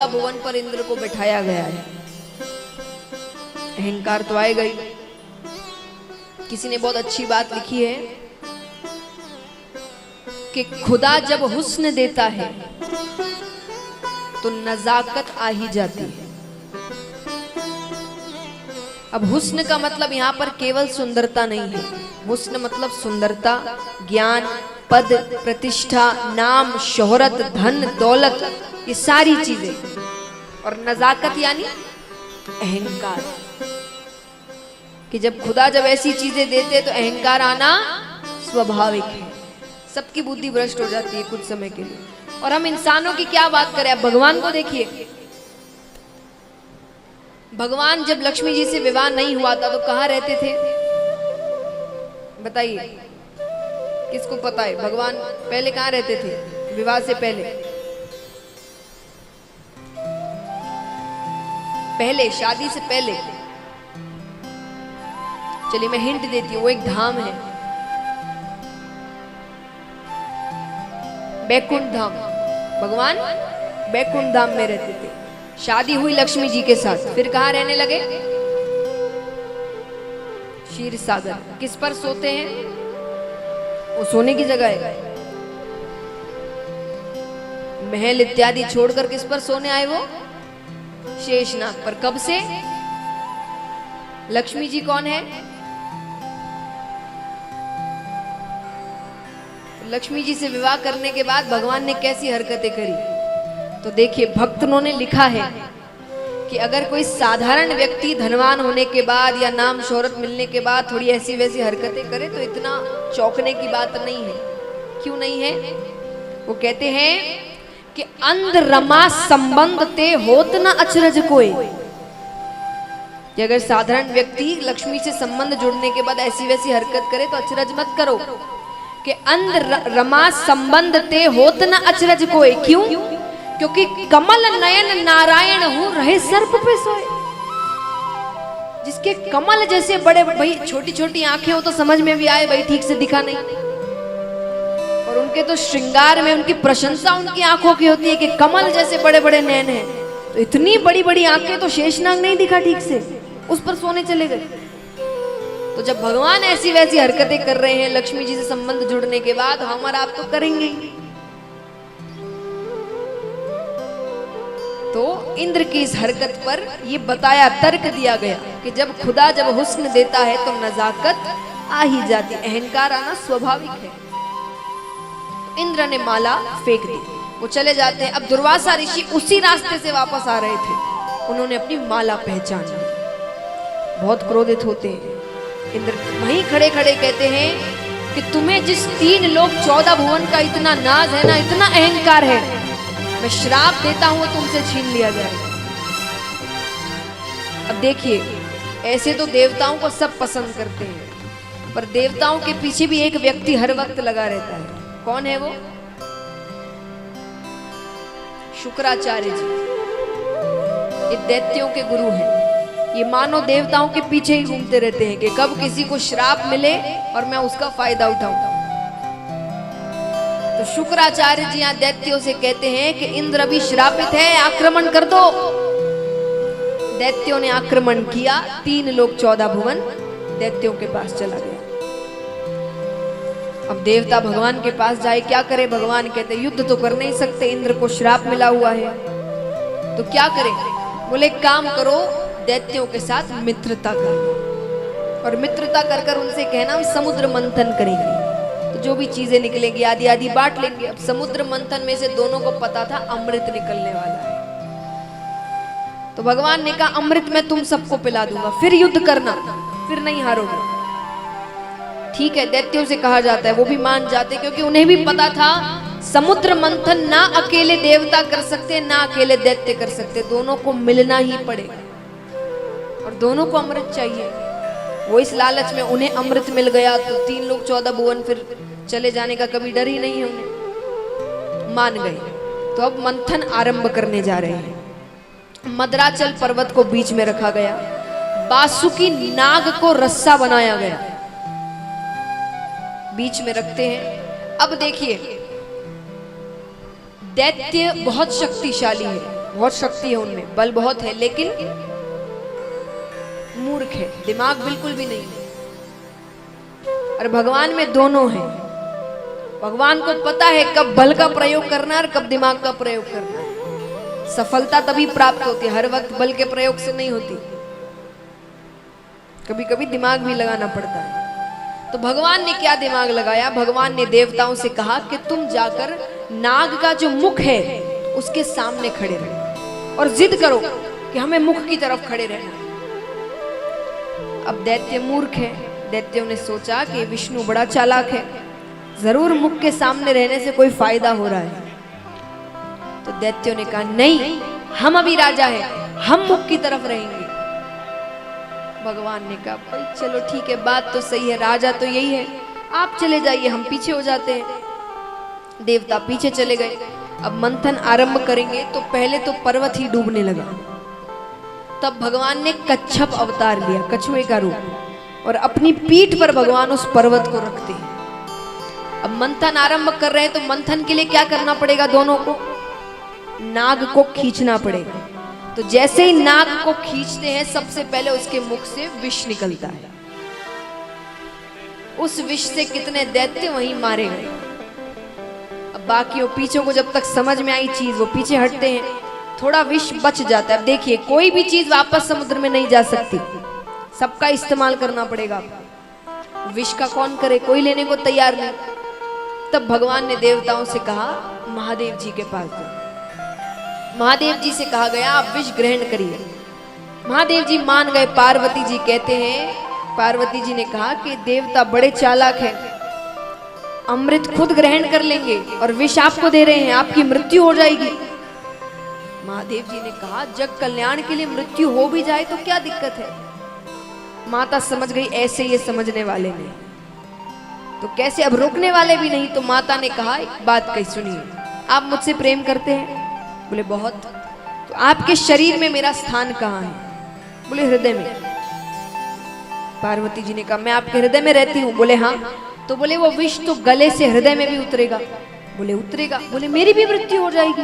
भुवन पर इंद्र को बिठाया गया है। अहंकार तो आएगा ही। किसी ने बहुत अच्छी बात लिखी है कि खुदा जब हुस्न देता है तो नजाकत आ ही जाती है। अब हुस्न का मतलब यहाँ पर केवल सुंदरता नहीं है। हुस्न मतलब सुंदरता, ज्ञान, पद, प्रतिष्ठा, नाम, शोहरत, धन, दौलत, ये सारी चीजें। और नजाकत यानी अहंकार, कि जब खुदा जब ऐसी चीजें देते तो अहंकार आना स्वाभाविक है। सबकी बुद्धि भ्रष्ट हो जाती है कुछ समय के लिए। और हम इंसानों की क्या बात करें, अब भगवान को देखिए। भगवान जब लक्ष्मी जी से विवाह नहीं हुआ था तो कहाँ रहते थे बताइए, किसको पता है? भगवान पहले कहाँ रहते थे विवाह से पहले? शादी से पहले, चलिए मैं हिंट देती हूँ, वो एक धाम है, बैकुंठ धाम। भगवान बैकुंठ धाम में रहते थे। शादी हुई लक्ष्मी जी के साथ, फिर कहाँ रहने लगे? क्षीर सागर। किस पर सोते हैं? वो सोने की जगह है। महल इत्यादि छोड़कर किस पर सोने आए वो? शेषनाग पर। कब से? लक्ष्मी जी कौन है? लक्ष्मी जी से विवाह करने के बाद भगवान ने कैसी हरकतें करी? तो देखिए, भक्तों ने लिखा है कि अगर कोई साधारण व्यक्ति धनवान होने के बाद या नाम शोहरत मिलने के बाद थोड़ी ऐसी वैसी हरकतें करे तो इतना चौंकने की बात नहीं है। क्यों नहीं है? वो कहते हैं कि अंध रमा संबंध ते होत न अचरज कोई। कि अगर साधारण व्यक्ति लक्ष्मी से संबंध जुड़ने के बाद ऐसी वैसी हरकत करे तो अचरज मत करो। कि अंध रमा संबंध ते होत न अचरज कोई। क्यों? क्योंकि कमल नयन नारायण हूं रहे सर्प पे सोए। जिसके कमल जैसे बड़े, भाई छोटी छोटी आंखें हो तो समझ में भी आए भाई ठीक से दिखा नहीं, और उनके तो श्रृंगार में उनकी प्रशंसा उनकी आंखों की होती है कि कमल जैसे बड़े बड़े नैन हैं, तो इतनी बड़ी बड़ी आंखें तो शेषनाग नहीं दिखा ठीक से, उस पर सोने चले गए। तो जब भगवान ऐसी वैसी हरकतें कर रहे हैं लक्ष्मी जी से संबंध जुड़ने के बाद, हम और आप तो करेंगे। तो इंद्र की इस हरकत पर ये बताया, तर्क दिया गया कि जब खुदा जब हुस्न देता है तो नजाकत आ ही जाती, अहंकार आना स्वाभाविक है। तो इंद्र ने माला फेंक दी, वो चले जाते हैं। अब दुर्वासा ऋषि उसी रास्ते से वापस आ रहे थे, उन्होंने अपनी माला पहचान ली। बहुत क्रोधित होते हैं इंद्र, वहीं खड़े खड़े कहते हैं कि तुम्हें जिस 3 लोक 14 भुवन का इतना नाज है ना, इतना अहंकार है, मैं श्राप देता हूं तुमसे छीन लिया जाएगा। अब देखिए, ऐसे तो देवताओं को सब पसंद करते हैं, पर देवताओं के पीछे भी एक व्यक्ति हर वक्त लगा रहता है। कौन है वो? शुक्राचार्य जी। ये दैत्यों के गुरु हैं। ये मानव देवताओं के पीछे ही घूमते रहते हैं कि कब किसी को श्राप मिले और मैं उसका फायदा उठाऊं। तो शुक्राचार्य जी यहाँ दैत्यों से कहते हैं कि इंद्र अभी श्रापित है, आक्रमण कर दो। दैत्यों ने आक्रमण किया, 3 लोक 14 भुवन दैत्यों के पास चला गया। अब देवता भगवान के पास जाए, क्या करे? भगवान कहते युद्ध तो कर नहीं सकते, इंद्र को श्राप मिला हुआ है, तो क्या करें? बोले काम करो, दैत्यों के साथ मित्रता कर, और मित्रता कर कर उनसे कहना हम समुद्र मंथन करेंगे, तो जो भी चीजें निकलेंगी आदि आदि बांट लेंगे। अब समुद्र मंथन में से दोनों को पता था अमृत निकलने वाला है, तो भगवान ने कहा अमृत मैं तुम सबको पिला दूंगा, फिर युद्ध करना, फिर नहीं हारोगे। ठीक है, दैत्यों से कहा जाता है, वो भी मान जाते, क्योंकि उन्हें भी पता था समुद्र मंथन ना अकेले देवता कर सकते ना अकेले दैत्य कर सकते, दोनों को मिलना ही पड़ेगा, और दोनों को अमृत चाहिए। वो इस लालच में, उन्हें अमृत मिल गया तो 3 लोक 14 भुवन फिर चले जाने का कभी डर ही नहीं है उन्हें, मान गए। तो अब मंथन आरंभ करने जा रहे हैं। मद्राचल पर्वत को बीच में रखा गया, बासुकी नाग को रस्सा बनाया गया, बीच में रखते हैं। अब देखिए, दैत्य बहुत शक्तिशाली है, बहुत शक्ति है उनमें, बल बहुत है, लेकिन मूर्ख है, दिमाग बिल्कुल भी नहीं है। और भगवान में दोनों है। भगवान को पता है कब बल का प्रयोग करना है और कब दिमाग का प्रयोग करना है। सफलता तभी प्राप्त होती है, हर वक्त बल के प्रयोग से नहीं होती, कभी कभी दिमाग भी लगाना पड़ता है। तो भगवान ने क्या दिमाग लगाया? भगवान ने देवताओं से कहा कि तुम जाकर नाग का जो मुख है उसके सामने खड़े रहो और जिद करो कि हमें मुख की तरफ खड़े रहना। अब दैत्य मूर्ख है। दैत्यों ने सोचा कि विष्णु बड़ा चालाक है, जरूर मुख के सामने रहने से कोई फायदा हो रहा है। तो दैत्यों ने कहा नहीं, हम अभी राजा हैं, हम मुख की तरफ रहेंगे। भगवान ने कहा भाई चलो ठीक है, बात तो सही है, राजा तो यही है, आप चले जाइए, हम पीछे हो जाते हैं। देवता पीछे चले गए। अब मंथन आरंभ करेंगे तो पहले तो पर्वत ही डूबने लगा। तब भगवान ने कच्छप अवतार लिया, कछुए का रूप, और अपनी पीठ पर भगवान उस पर्वत को रखते हैं। अब मंथन आरंभ कर रहे हैं तो मंथन के लिए क्या करना पड़ेगा? दोनों को नाग को खींचना पड़ेगा। तो जैसे ही नाग को खींचते हैं सबसे पहले उसके मुख से विष निकलता है। उस विष से कितने दैत्य वहीं मारे गए। अब बाकियों पीछे को जब तक समझ में आई चीज वो पीछे हटते हैं, थोड़ा विष बच जाता है। अब देखिए कोई भी चीज वापस समुद्र में नहीं जा सकती, सबका इस्तेमाल करना पड़ेगा। विष का कौन करे, कोई लेने को तैयार नहीं। तब भगवान ने देवताओं से कहा महादेव जी के पास जाओ। महादेव जी से कहा गया आप विष ग्रहण करिए। महादेव जी मान गए। पार्वती जी कहते हैं, पार्वती जी ने कहा कि देवता बड़े चालाक हैं, अमृत खुद ग्रहण कर लेंगे और विष आपको दे रहे हैं, आपकी मृत्यु हो जाएगी। महादेव जी ने कहा जग कल्याण के लिए मृत्यु हो भी जाए तो क्या दिक्कत है। माता समझ गई ऐसे ये समझने वाले नहीं तो कैसे, अब रोकने वाले भी नहीं। तो माता ने कहा एक बात कही सुनिए, आप मुझसे प्रेम करते हैं? बोले बहुत। तो आपके शरीर में मेरा स्थान कहाँ है? बोले हृदय में। पार्वती जी ने कहा मैं आपके हृदय में रहती हूँ? बोले हाँ। तो बोले वो विष तो गले से हृदय में भी उतरेगा? बोले उतरेगा। बोले मेरी भी मृत्यु हो जाएगी,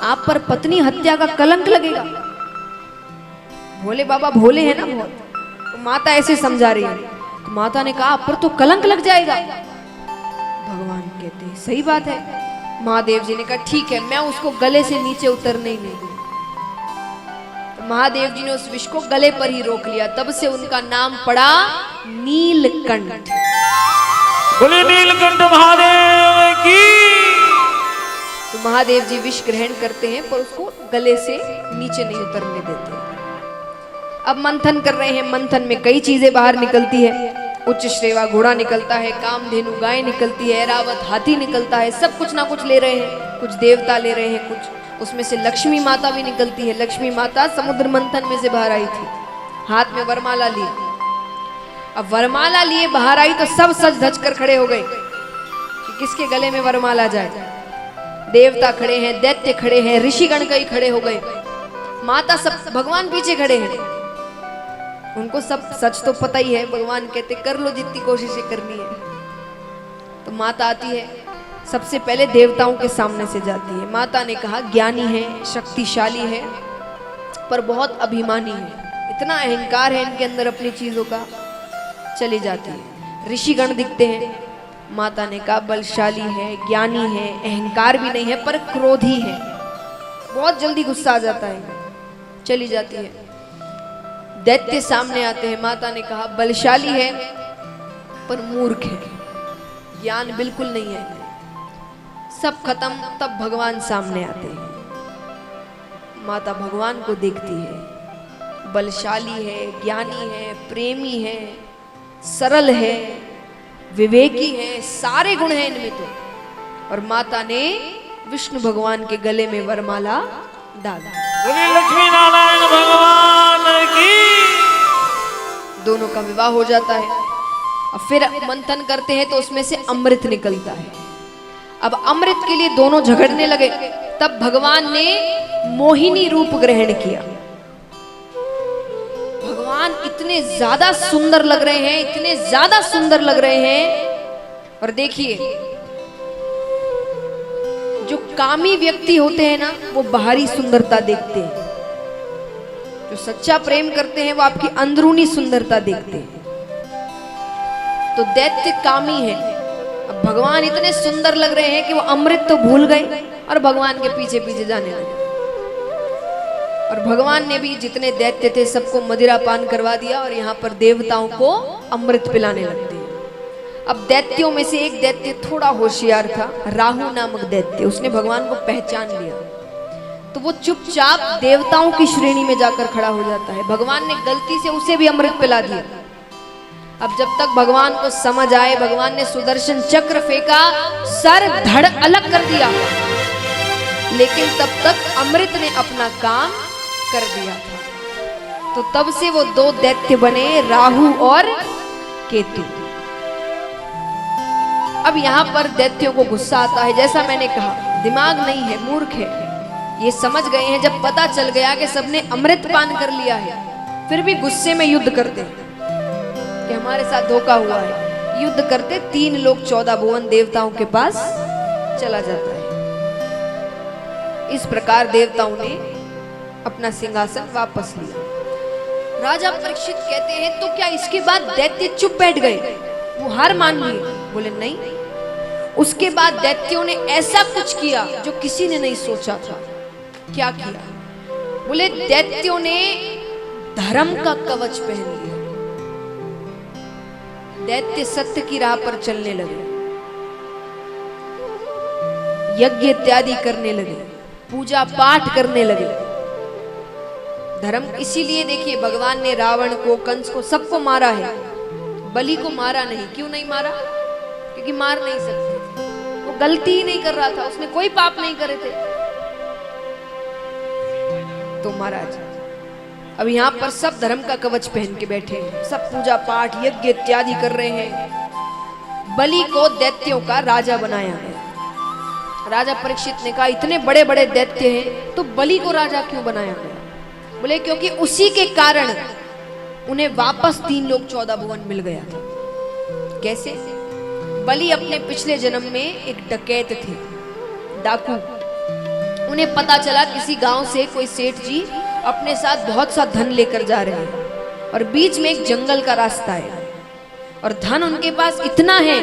आप पर पत्नी हत्या का कलंक लगेगा। भोले बाबा भोले हैं ना बहुत। तो माता ऐसे समझा रही है। तो माता ने कहा आप पर तो कलंक लग जाएगा। भगवान कहते हैं सही बात है। महादेव जी ने कहा ठीक है, मैं उसको गले से नीचे उतरने ही नहीं दूंगा। तो महादेव जी ने उस विष को गले पर ही रोक लिया। तब से उनका नाम पड़ा नीलकंठ। बोले नीलकंठ महादेव की। तो महादेव जी विष ग्रहण करते हैं पर उसको गले से नीचे नहीं उतरने देते। अब मंथन कर रहे हैं। मंथन में कई चीजें बाहर निकलती है। उच्च श्रेवा घोड़ा निकलता है, कामधेनु गाय निकलती है, ऐरावत हाथी निकलता है। सब कुछ ना कुछ ले रहे हैं, कुछ देवता ले रहे हैं, कुछ उसमें से लक्ष्मी माता भी निकलती है। लक्ष्मी माता समुद्र मंथन में से बाहर आई थी, हाथ में वरमाला ली। अब वरमाला लिए बाहर आई तो सब सज धज कर खड़े हो गए कि किसके गले में वरमाला जाए। देवता खड़े हैं, दैत्य खड़े हैं, ऋषिगण कई खड़े हो गए, माता सब, भगवान पीछे खड़े हैं। उनको सब सच तो पता ही है। भगवान कहते कर लो जितनी कोशिशें करनी है। तो माता आती है, सबसे पहले देवताओं के सामने से जाती है। माता ने कहा ज्ञानी है, शक्तिशाली है, पर बहुत अभिमानी है, इतना अहंकार है इनके अंदर अपनी चीजों का। चली जाती है। ऋषिगण दिखते हैं। माता ने कहा बलशाली है, ज्ञानी है, अहंकार भी नहीं है, पर क्रोधी है, बहुत जल्दी गुस्सा आ जाता है। चली जाती है। दैत्य सामने आते हैं। माता ने कहा बलशाली है पर मूर्ख है, ज्ञान बिल्कुल नहीं है। सब खत्म। तब भगवान सामने आते हैं। माता भगवान को देखती है, बलशाली है, ज्ञानी है, प्रेमी है, सरल है, विवेकी है, सारे गुण हैं इनमें तो। और माता ने विष्णु भगवान के गले में वरमाला डाला। लक्ष्मी नारायण भगवान की। दोनों का विवाह हो जाता है। अब फिर मंथन करते हैं तो उसमें से अमृत निकलता है। अब अमृत के लिए दोनों झगड़ने लगे। तब भगवान ने मोहिनी रूप ग्रहण किया। भगवान इतने ज्यादा सुंदर लग रहे हैं, इतने ज्यादा सुंदर लग रहे हैं। और देखिए जो कामी व्यक्ति होते हैं ना, वो बाहरी सुंदरता देखते हैं। जो सच्चा प्रेम करते हैं वो आपकी अंदरूनी सुंदरता देखते हैं। तो दैत्य कामी है। अब भगवान इतने सुंदर लग रहे हैं कि वो अमृत तो भूल गए और भगवान के पीछे पीछे जाने लगे। और भगवान ने भी जितने दैत्य थे सबको मदिरा पान करवा दिया और यहाँ पर देवताओं को अमृत पिलाने लगते हैं। अब दैत्यों में से एक दैत्य थोड़ा होशियार था, राहु नामक दैत्य। उसने भगवान को पहचान लिया तो वो चुपचाप देवताओं की श्रेणी में जाकर खड़ा हो जाता है। भगवान ने गलती से उसे भी अमृत पिला दिया। अब जब तक भगवान को समझ आए, भगवान ने सुदर्शन चक्र फेंका, सर धड़ अलग कर दिया, लेकिन तब तक अमृत ने अपना काम कर दिया था। तो तब से वो दो दैत्य बने, राहु और केतु। अब यहां पर दैत्यों को गुस्सा आता है। जैसा मैंने कहा, दिमाग नहीं है, मूर्ख है। ये समझ गए हैं, जब पता चल गया कि सबने अमृत पान कर लिया है, फिर भी गुस्से में युद्ध करते हैं कि हमारे साथ धोखा हुआ है। युद्ध करते 3 लोग 14 भुवन देवताओं के पास चला जाता है। इस प्रकार देवताओं ने अपना सिंहासन वापस लिया। राजा परीक्षित कहते हैं, तो क्या इसके बाद दैत्य चुप बैठ गए? वो हार मान लिए? बोले नहीं। उसके बाद दैत्यों ने ऐसा कुछ किया जो किसी ने नहीं सोचा था। क्या किया? बोले दैत्यों ने धर्म का कवच पहन लिया। दैत्य सत्य की राह पर चलने लगे, यज्ञ इत्यादि करने लगे, पूजा पाठ करने लगे। धर्म इसीलिए देखिए, भगवान ने रावण को, कंस को, सबको मारा है, बलि को मारा नहीं। क्यों नहीं मारा? क्योंकि मार नहीं सकते, वो गलती ही नहीं कर रहा था, उसने कोई पाप नहीं करे थे। तो महाराज अब यहाँ पर सब धर्म का कवच पहन के बैठे हैं, सब पूजा पाठ यज्ञ इत्यादि कर रहे हैं। बलि को दैत्यों का राजा बनाया गया। राजा परीक्षित ने कहा, इतने बड़े बड़े दैत्य हैं तो बलि को राजा क्यों बनाया गया? बोले क्योंकि उसी के कारण उन्हें वापस 3 लोग 14 भुवन मिल गया था। कैसे? बलि अपने पिछले जन्म में एक डकैत थे, डाकू। उन्हें पता चला किसी गांव से कोई सेठ जी अपने साथ बहुत सा धन लेकर जा रहे हैं और बीच में एक जंगल का रास्ता है और धन उनके पास इतना है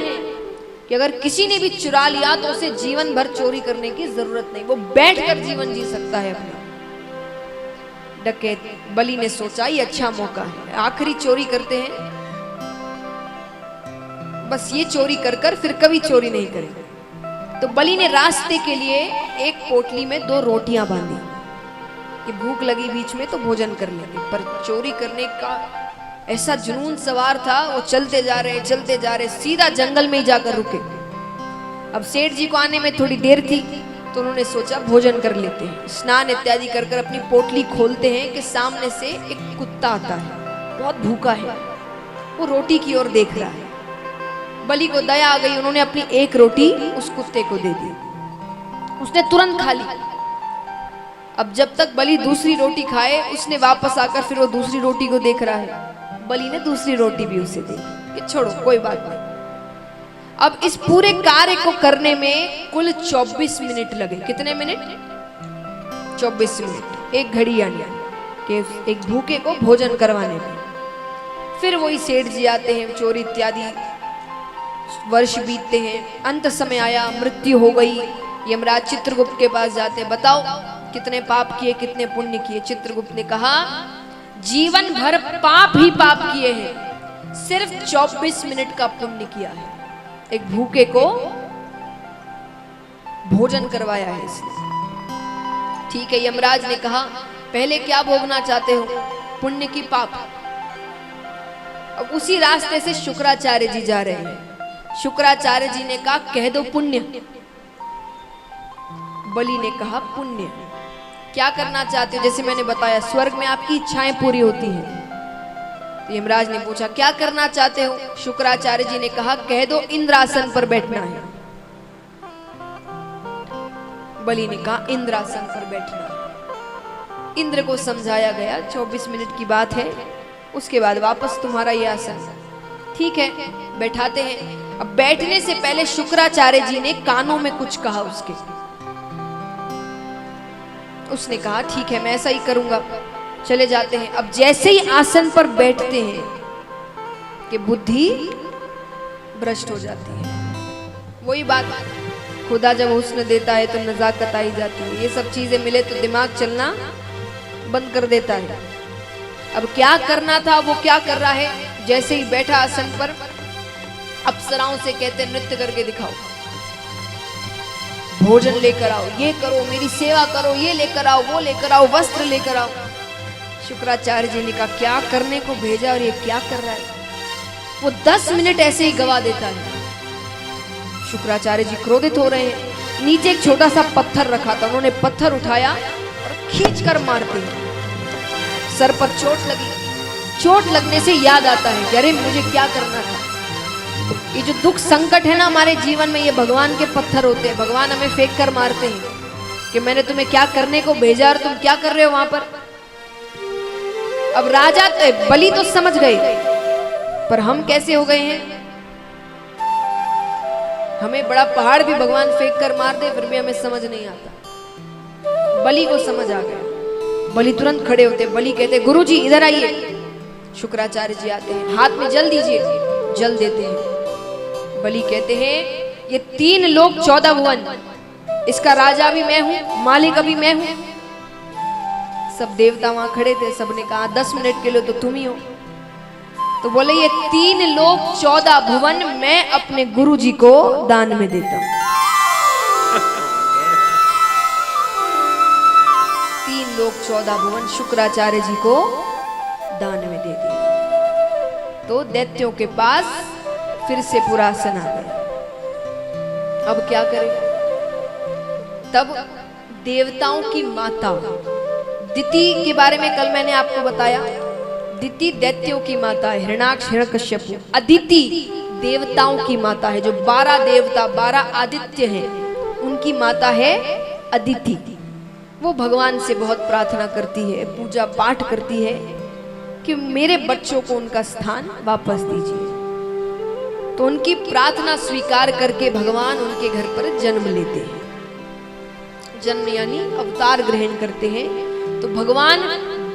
कि अगर किसी ने भी चुरा लिया तो उसे जीवन भर चोरी करने की जरूरत नहीं, वो बैठकर जीवन जी सकता है अपना। डकैत बलि ने सोचा ये अच्छा मौका है, आखिरी चोरी करते हैं, बस ये चोरी कर कर फिर कभी चोरी नहीं करेंगे। तो बलि ने रास्ते के लिए एक पोटली में 2 रोटियां बांधी कि भूख लगी बीच में तो भोजन कर लेंगे। पर चोरी करने का ऐसा जुनून सवार था, वो चलते जा रहे, सीधा जंगल में ही जाकर रुके। अब सेठ जी को आने में थोड़ी देर थी तो उन्होंने सोचा भोजन कर लेते हैं। स्नान इत्यादि कर कर अपनी पोटली खोलते हैं कि सामने से एक कुत्ता आता है, बहुत भूखा है, वो रोटी की ओर देख रहा है। बलि को दया आ गई, उन्होंने अपनी एक रोटी उस कुत्ते को दे दी, उसने तुरंत खा ली। अब जब तक बलि दूसरी रोटी खाए, उसने वापस आकर फिर वो दूसरी रोटी को देख रहा है। बलि ने दूसरी रोटी भी उसे दे दी कि छोड़ो कोई बात नहीं। अब इस पूरे कार्य को करने में कुल 24 मिनट लगे। कितने मिनट? 24 मिनट, एक घड़ी यानी कि एक भूखे को भोजन करवाने में। फिर वही सेठ जी आते हैं, चोरी इत्यादि, वर्ष बीतते हैं, अंत समय आया, मृत्यु हो गई। यमराज चित्रगुप्त के पास जाते हैं, बताओ कितने पाप किए, कितने पुण्य किए? चित्रगुप्त ने कहा जीवन भर पाप ही पाप किए हैं, सिर्फ 24 मिनट का पुण्य किया है। एक भूखे को भोजन करवाया है इसने। ठीक है, यमराज ने कहा पहले क्या भोगना चाहते हो, पुण्य की पाप? अब उसी रास्ते से शुक्राचार्य जी जा रहे हैं। शुक्राचार्य जी ने कहा कह दो पुण्य। बलि ने कहा पुण्य। क्या करना चाहते हो? जैसे मैंने बताया, स्वर्ग में आपकी इच्छाएं पूरी होती हैं। तो यमराज ने पूछा क्या करना चाहते हो? शुक्राचार्य जी ने कहा कह दो इंद्रासन पर बैठना है। बलि ने कहा इंद्रासन पर बैठना है। इंद्र को समझाया गया 24 मिनट की बात है, उसके बाद वापस तुम्हारा ये आसन। ठीक है, बैठाते हैं। अब बैठने से पहले शुक्राचार्य जी ने कानों में कुछ कहा उसके। उसने कहा ठीक है, मैं ऐसा ही करूंगा। चले जाते हैं। अब जैसे ही आसन पर बैठते हैं कि बुद्धि भ्रष्ट हो जाती है। वही बात, खुदा जब हुस्न देता है तो नजाकत आई जाती है। ये सब चीजें मिले तो दिमाग चलना बंद कर देता है। अब क्या करना था वो क्या कर रहा है। जैसे ही बैठा आसन पर, अप्सराओं से कहते नृत्य करके दिखाओ, भोजन लेकर आओ, ये करो, मेरी सेवा करो, ये लेकर आओ, वो लेकर आओ, वस्त्र लेकर आओ। शुक्राचार्य जी ने कहा क्या करने को भेजा और ये क्या कर रहा है। वो 10 मिनट ऐसे ही गवा देता है। शुक्राचार्य जी क्रोधित हो रहे हैं। नीचे एक छोटा सा पत्थर रखा था, उन्होंने पत्थर उठाया और खींचकर मारते हैं। सर पर चोट लगी। चोट लगने से याद आता है कि अरे मुझे क्या करना था। ये जो दुख संकट है ना हमारे जीवन में, ये भगवान के पत्थर होते हैं। भगवान हमें फेंक कर मारते हैं कि मैंने तुम्हें क्या करने को भेजा और तुम क्या कर रहे हो वहां पर। अब राजा बलि तो समझ गए, पर हम कैसे हो गए हैं। हमें बड़ा पहाड़ भी भगवान फेंक कर मार दे फिर भी हमें समझ नहीं आता। बलि को समझ आ गया। बलि तुरंत खड़े होते। बलि कहते गुरुजी इधर आइए। शुक्राचार्य जी आते हैं, हाथ में जल दीजिए। जल देते हैं। बलि कहते हैं ये 3 लोक 14 भुवन, इसका राजा भी मैं हूं, मालिक अभी मैं हूं। सब देवता वहां खड़े थे। सबने कहा 10 मिनट के लिए तो तुम ही हो। तो बोले ये 3 लोक 14 भुवन मैं अपने गुरु जी को दान में देता हूं। 3 लोक 14 भुवन शुक्राचार्य जी को दान में दे दिया। तो दैत्यों के पास फिर से पुरासन आ गया। अब क्या करें। तब देवताओं की माता दिति के बारे में कल मैंने आपको बताया। दिति दैत्यों की माता है, हिरणाक्ष हिरण्यकश्यपु। अदिति देवताओं की माता है, जो 12 देवता 12 आदित्य हैं उनकी माता है अदिति। वो भगवान से बहुत प्रार्थना करती है, पूजा पाठ करती है कि मेरे बच्चों को उनका स्थान वापस दीजिए। तो उनकी प्रार्थना स्वीकार करके भगवान उनके घर पर जन्म लेते हैं। जन्म यानी अवतार ग्रहण करते हैं। तो भगवान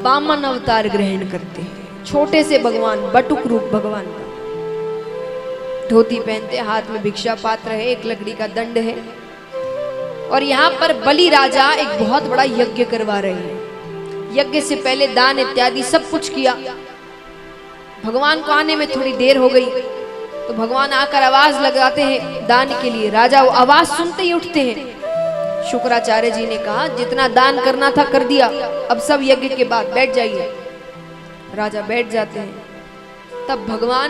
वामन अवतार ग्रहण करते हैं। छोटे से भगवान, बटुक रूप भगवान का। धोती पहनते, हाथ में भिक्षा पात्र है, एक लकड़ी का दंड है। और यहाँ पर बलि राजा एक बहुत बड़ा यज्ञ करवा रहे हैं। यज्ञ से पहले दान इत्यादि सब कुछ किया। भगवान को आने में थोड़ी देर हो गई तो भगवान आकर आवाज लगाते हैं दान के लिए। राजा वो आवाज सुनते ही उठते हैं। शुक्राचार्य जी ने कहा जितना दान करना था कर दिया, अब सब यज्ञ के बाद बैठ जाइए। राजा बैठ जाते हैं। तब भगवान